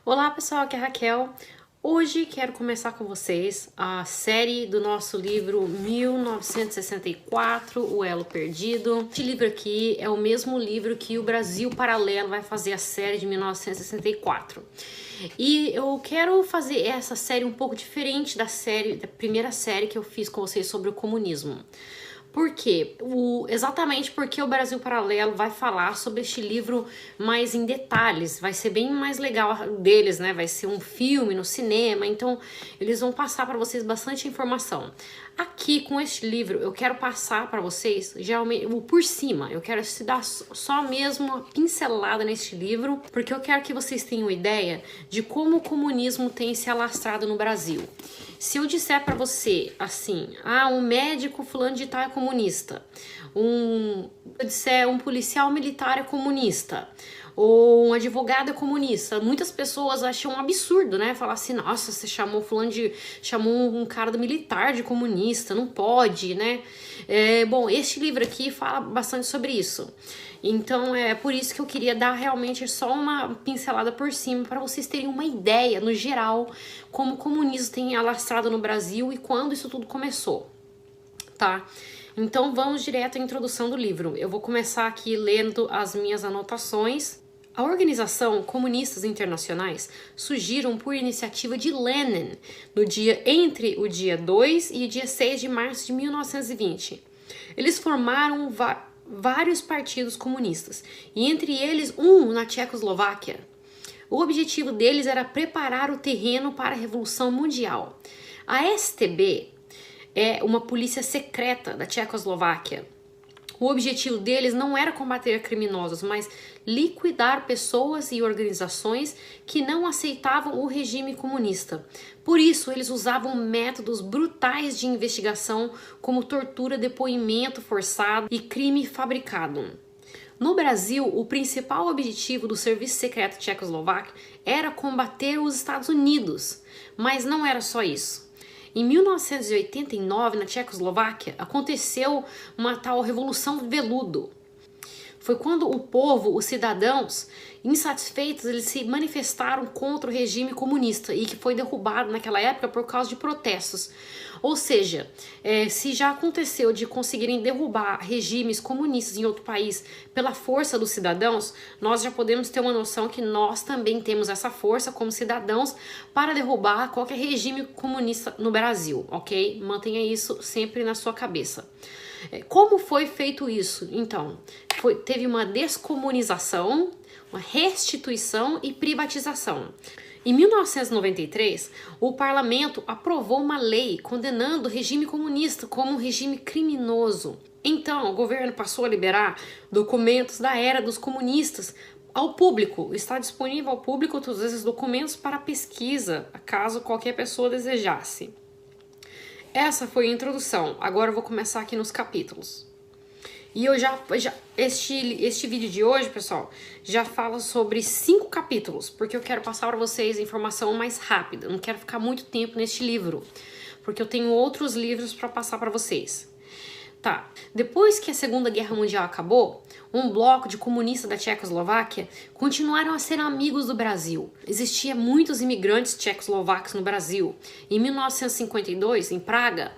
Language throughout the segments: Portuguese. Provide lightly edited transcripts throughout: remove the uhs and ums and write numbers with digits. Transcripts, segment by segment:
Olá pessoal, aqui é a Raquel. Hoje quero começar com vocês a série do nosso livro 1964, O Elo Perdido. Este livro aqui é o mesmo livro que o Brasil Paralelo vai fazer a série de 1964. E eu quero fazer essa série um pouco diferente da primeira série que eu fiz com vocês sobre o comunismo. Por quê? Exatamente porque o Brasil Paralelo vai falar sobre este livro mais em detalhes, vai ser bem mais legal deles, né? Vai ser um filme no cinema, então eles vão passar para vocês bastante informação. Aqui com este livro eu quero passar para vocês já por cima, eu quero te dar só mesmo uma pincelada neste livro, porque eu quero que vocês tenham ideia de como o comunismo tem se alastrado no Brasil. Se eu disser para você assim, um médico fulano de tal é comunista, eu disser um policial militar é comunista, ou um advogado é comunista, muitas pessoas acham um absurdo, né? Falar assim, nossa, você chamou um cara do militar de comunista, não pode, né? Bom, este livro aqui fala bastante sobre isso. Então é por isso que eu queria dar realmente só uma pincelada por cima para vocês terem uma ideia, no geral, como o comunismo tem alastrado no Brasil e quando isso tudo começou, tá? Então vamos direto à introdução do livro. Eu vou começar aqui lendo as minhas anotações. A Organização Comunistas Internacionais surgiram por iniciativa de Lenin entre o dia 2 e o dia 6 de março de 1920. Eles formaram vários partidos comunistas, e entre eles na Tchecoslováquia. O objetivo deles era preparar o terreno para a Revolução Mundial. A STB é uma polícia secreta da Tchecoslováquia. O objetivo deles não era combater criminosos, mas liquidar pessoas e organizações que não aceitavam o regime comunista. Por isso, eles usavam métodos brutais de investigação, como tortura, depoimento forçado e crime fabricado. No Brasil, o principal objetivo do Serviço Secreto Tchecoslovaco era combater os Estados Unidos, mas não era só isso. Em 1989, na Tchecoslováquia, aconteceu uma tal Revolução Veludo. Foi quando o povo, os cidadãos, insatisfeitos, eles se manifestaram contra o regime comunista e que foi derrubado naquela época por causa de protestos. Ou seja, se já aconteceu de conseguirem derrubar regimes comunistas em outro país pela força dos cidadãos, nós já podemos ter uma noção que nós também temos essa força como cidadãos para derrubar qualquer regime comunista no Brasil, ok? Mantenha isso sempre na sua cabeça. Como foi feito isso? Então, teve uma descomunização, uma restituição e privatização. Em 1993, o parlamento aprovou uma lei condenando o regime comunista como um regime criminoso. Então, o governo passou a liberar documentos da era dos comunistas ao público. Está disponível ao público todos esses documentos para pesquisa, caso qualquer pessoa desejasse. Essa foi a introdução. Agora eu vou começar aqui nos capítulos. E este vídeo de hoje, pessoal, já fala sobre 5 capítulos, porque eu quero passar para vocês a informação mais rápida. Eu não quero ficar muito tempo neste livro, porque eu tenho outros livros para passar para vocês. Tá, depois que a Segunda Guerra Mundial acabou, um bloco de comunistas da Tchecoslováquia continuaram a ser amigos do Brasil. Existiam muitos imigrantes tchecoslovacos no Brasil. Em 1952, em Praga,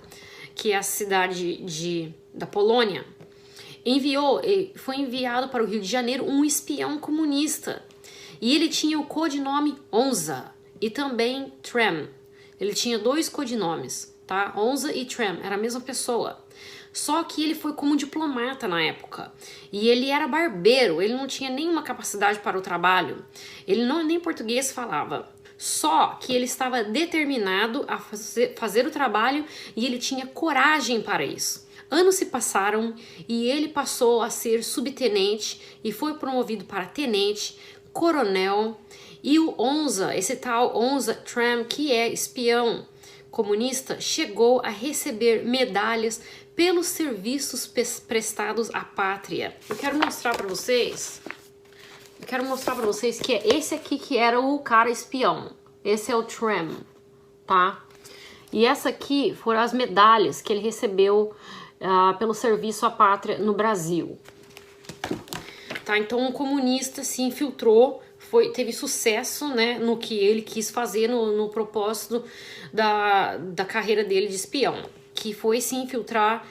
que é a cidade da Polônia, foi enviado para o Rio de Janeiro um espião comunista. E ele tinha o codinome Onza e também Trem. Ele tinha 2 codinomes, tá? Onza e Trem, era a mesma pessoa. Só que ele foi como diplomata na época. E ele era barbeiro, ele não tinha nenhuma capacidade para o trabalho. Ele nem português falava. Só que ele estava determinado a fazer o trabalho e ele tinha coragem para isso. Anos se passaram e ele passou a ser subtenente e foi promovido para tenente, coronel. E o Onza, esse tal Onza Trem, que é espião comunista, chegou a receber medalhas pelos serviços prestados à pátria. Eu quero mostrar para vocês que é esse aqui que era o cara espião. Esse é o Trem, tá? E essa aqui foram as medalhas que ele recebeu pelo serviço à pátria no Brasil. Tá? Então um comunista se infiltrou, teve sucesso, né, no que ele quis fazer, no propósito da carreira dele de espião, que foi se infiltrar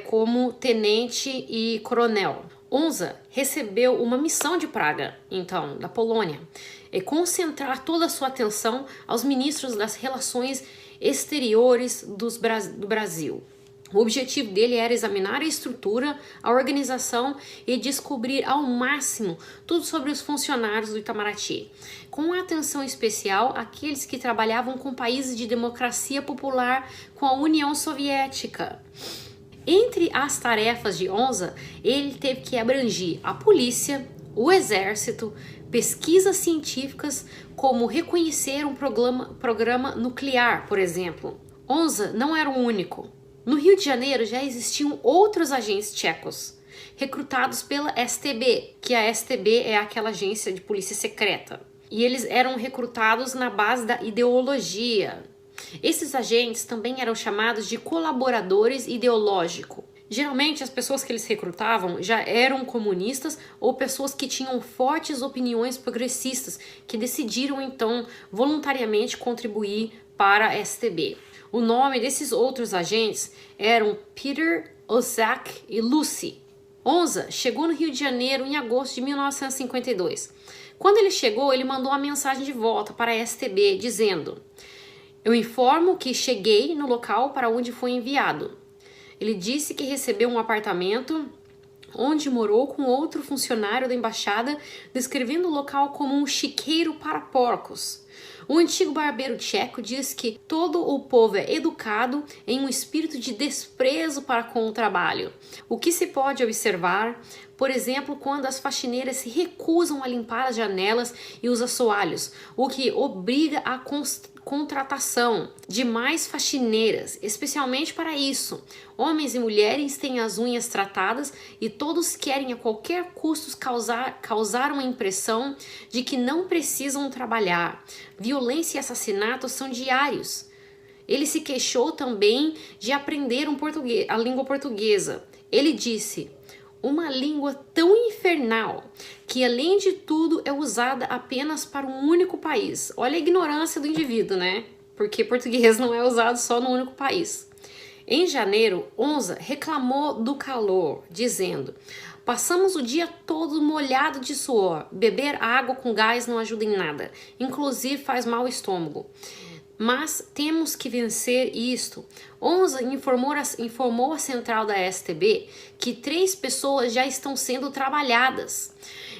como tenente e coronel. Onza recebeu uma missão de Praga, então, da Polônia, concentrar toda a sua atenção aos ministros das relações exteriores do Brasil. O objetivo dele era examinar a estrutura, a organização e descobrir ao máximo tudo sobre os funcionários do Itamaraty, com atenção especial àqueles que trabalhavam com países de democracia popular com a União Soviética. Entre as tarefas de Onza, ele teve que abranger a polícia, o exército, pesquisas científicas, como reconhecer um programa nuclear, por exemplo. Onza não era o único. No Rio de Janeiro já existiam outros agentes tchecos, recrutados pela STB, que a STB é aquela agência de polícia secreta. E eles eram recrutados na base da ideologia. Esses agentes também eram chamados de colaboradores ideológicos. Geralmente as pessoas que eles recrutavam já eram comunistas ou pessoas que tinham fortes opiniões progressistas, que decidiram então voluntariamente contribuir para a STB. O nome desses outros agentes eram Peter, Ozak e Lucy. Onza chegou no Rio de Janeiro em agosto de 1952. Quando ele chegou, ele mandou uma mensagem de volta para a STB dizendo: "Eu informo que cheguei no local para onde foi enviado." Ele disse que recebeu um apartamento onde morou com outro funcionário da embaixada, descrevendo o local como um chiqueiro para porcos. O antigo barbeiro tcheco diz que todo o povo é educado em um espírito de desprezo para com o trabalho. O que se pode observar, por exemplo, quando as faxineiras se recusam a limpar as janelas e os assoalhos, o que obriga a contratação de mais faxineiras, especialmente para isso. Homens e mulheres têm as unhas tratadas e todos querem a qualquer custo causar uma impressão de que não precisam trabalhar. Violência e assassinato são diários. Ele se queixou também de aprender a língua portuguesa. Ele disse: "Uma língua tão infernal que, além de tudo, é usada apenas para um único país." Olha a ignorância do indivíduo, né? Porque português não é usado só no único país. Em janeiro, Onza reclamou do calor, dizendo: "Passamos o dia todo molhado de suor. Beber água com gás não ajuda em nada. Inclusive faz mal ao estômago. Mas temos que vencer isto." Onza informou a central da STB que 3 pessoas já estão sendo trabalhadas.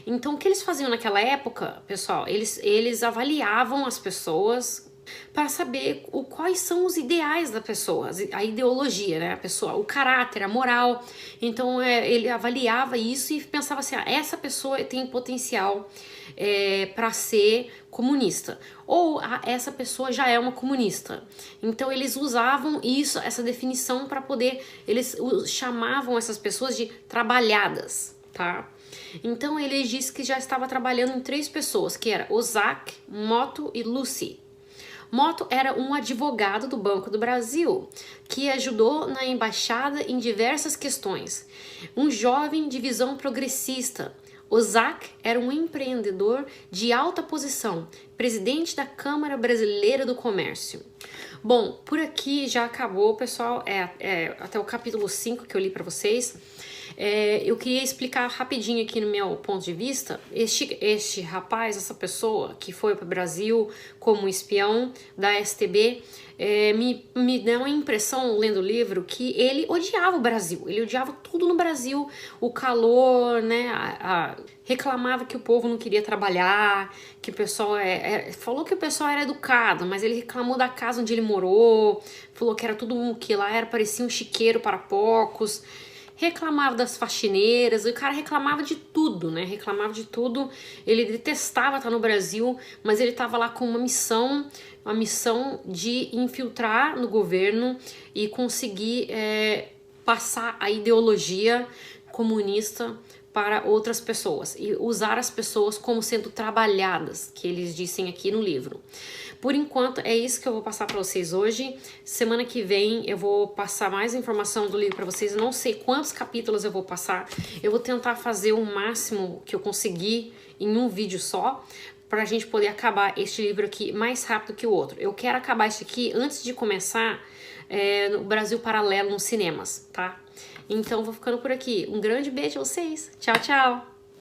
Então, o que eles faziam naquela época, pessoal? Eles avaliavam as pessoas para saber quais são os ideais da pessoa, a ideologia, né? A pessoa, o caráter, a moral. Então, ele avaliava isso e pensava assim: essa pessoa tem potencial para ser comunista, ou essa pessoa já é uma comunista. Então eles usavam essa definição para poder, eles chamavam essas pessoas de trabalhadas, tá? Então ele disse que já estava trabalhando em 3 pessoas, que era Ozak, Moto e Lucy. Moto era um advogado do Banco do Brasil, que ajudou na embaixada em diversas questões. Um jovem de visão progressista. Ozak era um empreendedor de alta posição, presidente da Câmara Brasileira do Comércio. Bom, por aqui já acabou, pessoal, até o capítulo 5 que eu li para vocês. Eu queria explicar rapidinho aqui no meu ponto de vista. Este rapaz, essa pessoa que foi para o Brasil como espião da STB, me deu uma impressão, lendo o livro, que ele odiava o Brasil. Ele odiava tudo no Brasil, o calor, né? Reclamava que o povo não queria trabalhar, que o pessoal falou que o pessoal era educado, mas ele reclamou da casa onde ele morou, falou que era tudo que lá parecia um chiqueiro para porcos. Reclamava das faxineiras, o cara reclamava de tudo, né? Reclamava de tudo. Ele detestava estar no Brasil, mas ele estava lá com uma missão de infiltrar no governo e conseguir passar a ideologia comunista para outras pessoas e usar as pessoas como sendo trabalhadas, que eles dizem aqui no livro. Por enquanto, é isso que eu vou passar para vocês hoje. Semana que vem eu vou passar mais informação do livro para vocês. Não sei quantos capítulos eu vou passar. Eu vou tentar fazer o máximo que eu conseguir em um vídeo só, pra gente poder acabar este livro aqui mais rápido que o outro. Eu quero acabar este aqui antes de começar no Brasil Paralelo nos cinemas, tá? Então vou ficando por aqui. Um grande beijo a vocês. Tchau, tchau!